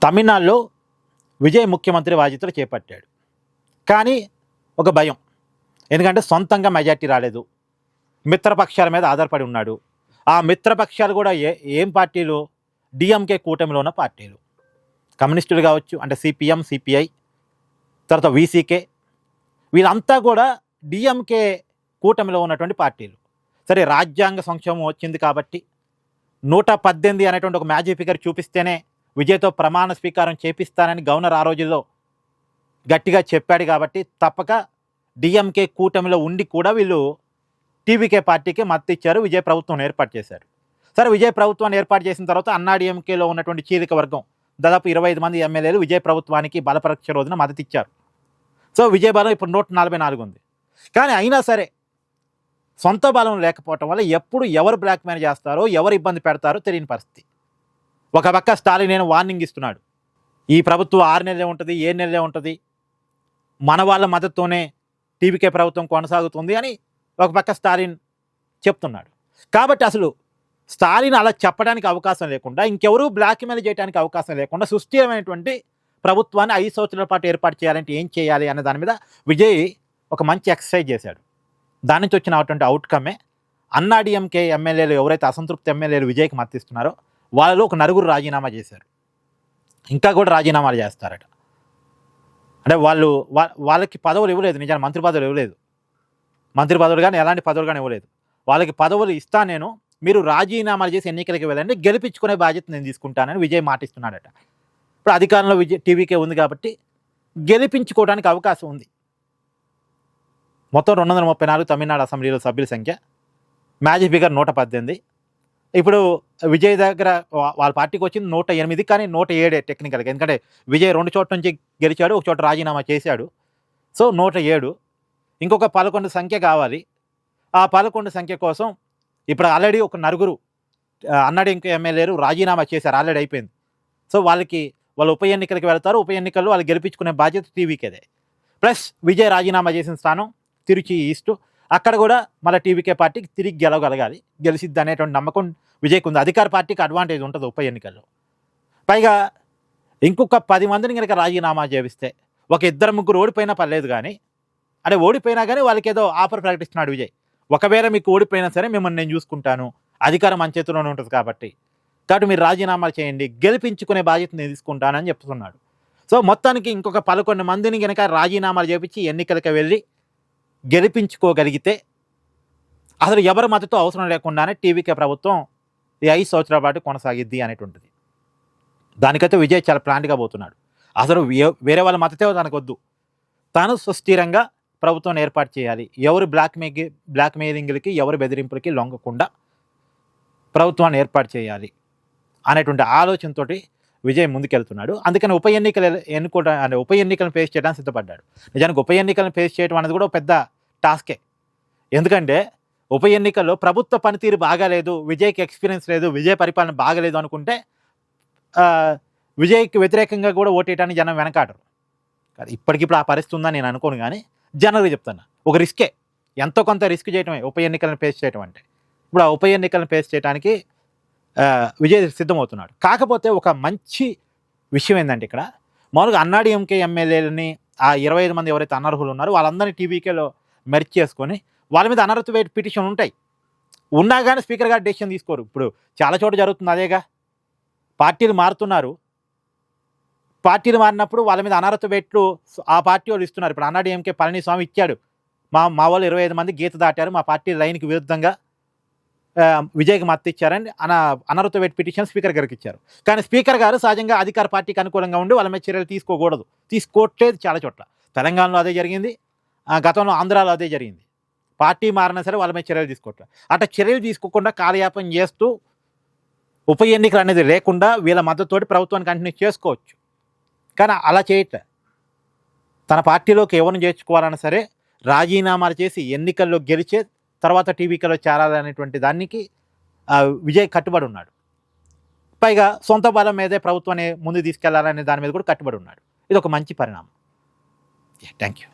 తమిళనాడులో విజయ్ ముఖ్యమంత్రి బాధ్యతలు చేపట్టాడు. కానీ ఒక భయం. ఎందుకంటే సొంతంగా మెజార్టీ రాలేదు. మిత్రపక్షాల మీద ఆధారపడి ఉన్నాడు. ఆ మిత్రపక్షాలు కూడా ఏం పార్టీలు? డీఎంకే కూటమిలో ఉన్న పార్టీలు. కమ్యూనిస్టులు కావచ్చు, అంటే సిపిఎం, సిపిఐ, తర్వాత వీసీకే, వీళ్ళంతా కూడా డీఎంకే కూటమిలో ఉన్నటువంటి పార్టీలు. సరే, రాజ్యాంగ సంక్షేమం వచ్చింది కాబట్టి 118 అనేటువంటి ఒక మ్యాజిక్ ఫిగర్ చూపిస్తేనే విజయ్తో ప్రమాణ స్వీకారం చేపిస్తానని గవర్నర్ ఆ రోజుల్లో గట్టిగా చెప్పాడు కాబట్టి తప్పక డిఎంకే కూటమిలో ఉండి కూడా వీళ్ళు టీవీకే పార్టీకి మద్దతు ఇచ్చారు. విజయ్ ప్రభుత్వం ఏర్పాటు చేశారు. సరే, విజయ్ ప్రభుత్వాన్ని ఏర్పాటు చేసిన తర్వాత అన్నాడీఎంకేలో ఉన్నటువంటి చీలిక వర్గం దాదాపు 25 మంది ఎమ్మెల్యేలు విజయ్ ప్రభుత్వానికి బలపరీక్ష రోజున మద్దతు ఇచ్చారు. సో విజయ్ బలం ఇప్పుడు 144 ఉంది. కానీ అయినా సరే సొంత బలం లేకపోవటం వల్ల ఎప్పుడు ఎవరు బ్లాక్మెయిల్ చేస్తారో, ఎవరు ఇబ్బంది పెడతారో తెలియని పరిస్థితి. ఒక పక్క స్టాలిన్ నేను వార్నింగ్ ఇస్తున్నాడు. ఈ ప్రభుత్వం 6 నెలలే ఉంటుంది, 7 నెలలే ఉంటుంది, మన వాళ్ళ మద్దతుతోనే టీవీకే ప్రభుత్వం కొనసాగుతుంది అని ఒక పక్క స్టాలిన్ చెప్తున్నాడు. కాబట్టి అసలు స్టాలిన్ అలా చెప్పడానికి అవకాశం లేకుండా, ఇంకెవరూ బ్లాక్మెయిల్ చేయడానికి అవకాశం లేకుండా సుస్థిరమైనటువంటి ప్రభుత్వాన్ని 5 సంవత్సరాల పాటు ఏర్పాటు చేయాలంటే ఏం చేయాలి అనే దాని మీద విజయ్ ఒక మంచి ఎక్సర్సైజ్ చేశాడు. దాని నుంచి వచ్చినటువంటి అవుట్కమే అన్నాడీఎంకే ఎమ్మెల్యేలు ఎవరైతే అసంతృప్తి ఎమ్మెల్యేలు విజయ్కి మద్దతిస్తున్నారో వాళ్ళలో ఒక 9 రాజీనామా చేశారు. ఇంకా కూడా రాజీనామాలు చేస్తారట. అంటే వాళ్ళకి పదవులు ఇవ్వలేదు, నిజానికి మంత్రి పదవులు ఇవ్వలేదు. మంత్రి పదవులు కానీ ఎలాంటి పదవులు కానీ ఇవ్వలేదు. వాళ్ళకి పదవులు ఇస్తా నేను, మీరు రాజీనామాలు చేసి ఎన్నికలకి వెళ్ళండి, గెలిపించుకునే బాధ్యత నేను తీసుకుంటానని విజయ్ మాటిస్తున్నాడట. ఇప్పుడు అధికారంలో టీవీకే ఉంది కాబట్టి గెలిపించుకోవడానికి అవకాశం ఉంది. మొత్తం 234 తమిళనాడు అసెంబ్లీలో సభ్యుల సంఖ్య, మ్యాజిక్ ఫిగర్ 118. ఇప్పుడు విజయ్ దగ్గర వాళ్ళ పార్టీకి వచ్చింది 108, కానీ 107 టెక్నికల్గా. ఎందుకంటే విజయ్ 2 చోట్ల నుంచి గెలిచాడు, ఒక చోట రాజీనామా చేశాడు. సో 107, ఇంకొక 11 సంఖ్య కావాలి. ఆ 11 సంఖ్య కోసం ఇప్పుడు ఆల్రెడీ ఒక 9 అన్నాడీఎంకే ఎమ్మెల్యేలు రాజీనామా చేశారు, ఆల్రెడీ అయిపోయింది. సో వాళ్ళు ఉప ఎన్నికలకు వెళ్తారు. ఉప ఎన్నికల్లో వాళ్ళు గెలిపించుకునే బాధ్యత టీవీకేదే. ప్లస్ విజయ్ రాజీనామా చేసిన స్థానం తిరుచి ఈస్ట్, అక్కడ కూడా మళ్ళీ టీవీకే పార్టీకి తిరిగి గెలవగలగాలి, గెలిచిద్ది అనేటువంటి నమ్మకం విజయ్కి ఉంది. అధికార పార్టీకి అడ్వాంటేజ్ ఉంటుంది ఉప ఎన్నికల్లో. పైగా ఇంకొక 10 మందిని కనుక రాజీనామా చేపిస్తే, ఒక 2-3 ఓడిపోయినా పర్లేదు, కానీ అంటే ఓడిపోయినా కానీ వాళ్ళకి ఏదో ఆఫర్ ప్రకటిస్తున్నాడు విజయ్. ఒకవేళ మీకు ఓడిపోయినా సరే మిమ్మల్ని నేను చూసుకుంటాను, అధికారం మన చేతిలోనే ఉంటుంది కాబట్టి మీరు రాజీనామాలు చేయండి, గెలిపించుకునే బాధ్యత నేను తీసుకుంటానని చెప్తున్నాడు. సో మొత్తానికి ఇంకొక 11 మందిని కనుక రాజీనామాలు చేపించి ఎన్నికలకు వెళ్ళి గెలిపించుకోగలిగితే అసలు ఎవరి మద్దతు అవసరం లేకుండానే టీవీకే ప్రభుత్వం ఈ 5 సంవత్సరాల పాటు కొనసాగిద్ది అనేటువంటిది. దానికైతే విజయ్ చాలా ప్లాంట్గా పోతున్నాడు. అసలు వేరే వాళ్ళ మద్దతే తనకు వద్దు, తాను సుస్థిరంగా ప్రభుత్వం ఏర్పాటు చేయాలి, ఎవరు బ్లాక్మెయిలింగ్లకి ఎవరు బెదిరింపులకి లొంగకుండా ప్రభుత్వాన్ని ఏర్పాటు చేయాలి అనేటువంటి ఆలోచనతో విజయ్ ముందుకెళ్తున్నాడు. అందుకని ఉప ఎన్నికలను ఫేస్ చేయడానికి సిద్ధపడ్డాడు. నిజానికి ఉప ఎన్నికలను ఫేస్ చేయడం అనేది కూడా పెద్ద టాస్కే. ఎందుకంటే ఉప ఎన్నికల్లో ప్రభుత్వ పనితీరు బాగాలేదు, విజయ్కి ఎక్స్పీరియన్స్ లేదు, విజయ్ పరిపాలన బాగలేదు అనుకుంటే విజయ్కి వ్యతిరేకంగా కూడా ఓటేయడానికి జనం వెనకాడరు. ఇప్పటికిప్పుడు ఆ పరిస్థితి ఉందని నేను అనుకోను, కానీ జనరల్గా చెప్తున్నా, ఒక రిస్కే, ఎంతో కొంత రిస్క్ చేయటమే ఉప ఎన్నికలను ఫేస్ చేయడం అంటే. ఇప్పుడు ఆ ఉప ఎన్నికలను ఫేస్ చేయడానికి విజయ్ సిద్ధమవుతున్నాడు. కాకపోతే ఒక మంచి విషయం ఏంటంటే, ఇక్కడ మామూలుగా అన్నాడీఎంకే ఎమ్మెల్యేలని ఆ 25 మంది ఎవరైతే అనర్హులు ఉన్నారో వాళ్ళందరినీ టీవీకేలో మెర్జ్ చేసుకొని వాళ్ళ మీద అనర్హత పిటిషన్ ఉంటాయి, ఉన్నా కానీ స్పీకర్ గారు డెసిషన్ తీసుకోరు. ఇప్పుడు చాలా చోట జరుగుతుంది అదేగా, పార్టీలు మారుతున్నారు, పార్టీలు మారినప్పుడు వాళ్ళ మీద అనర్హత వేట్లు ఆ పార్టీ వాళ్ళు ఇస్తున్నారు. ఇప్పుడు అన్నాడీఎంకే పళనిస్వామి ఇచ్చాడు, మా వాళ్ళు 25 మంది గీత దాటారు, మా పార్టీ లైన్కి విరుద్ధంగా విజయ్కి మద్దతు ఇచ్చారని అనర్హత వేట్ పిటిషన్ స్పీకర్ గారికి ఇచ్చారు. కానీ స్పీకర్ గారు సహజంగా అధికార పార్టీకి అనుకూలంగా ఉండి వాళ్ళ మీద చర్యలు తీసుకోవట్లేదు చాలా చోట్ల. తెలంగాణలో అదే జరిగింది, గతంలో ఆంధ్రాలో అదే జరిగింది. పార్టీ మారినా సరే వాళ్ళ మీద చర్యలు తీసుకోవట్లేదు. అట్లా చర్యలు తీసుకోకుండా కాలయాపన చేస్తూ ఉప ఎన్నికలు అనేది లేకుండా వీళ్ళ మద్దతుతోటి ప్రభుత్వాన్ని కంటిన్యూ చేసుకోవచ్చు. కానీ అలా చేయట్లే. తన పార్టీలోకి ఎవరిని చేర్చుకోవాలన్నా సరే రాజీనామాలు చేసి ఎన్నికల్లో గెలిచే తర్వాత టీవీకేలో చేరాలనేటువంటి దానికి విజయ్ కట్టుబడి ఉన్నాడు. పైగా సొంత బలం మీదే ప్రభుత్వాన్ని ముందుకు తీసుకెళ్లాలనే దాని మీద కూడా కట్టుబడి ఉన్నాడు. ఇది ఒక మంచి పరిణామం. Thank you.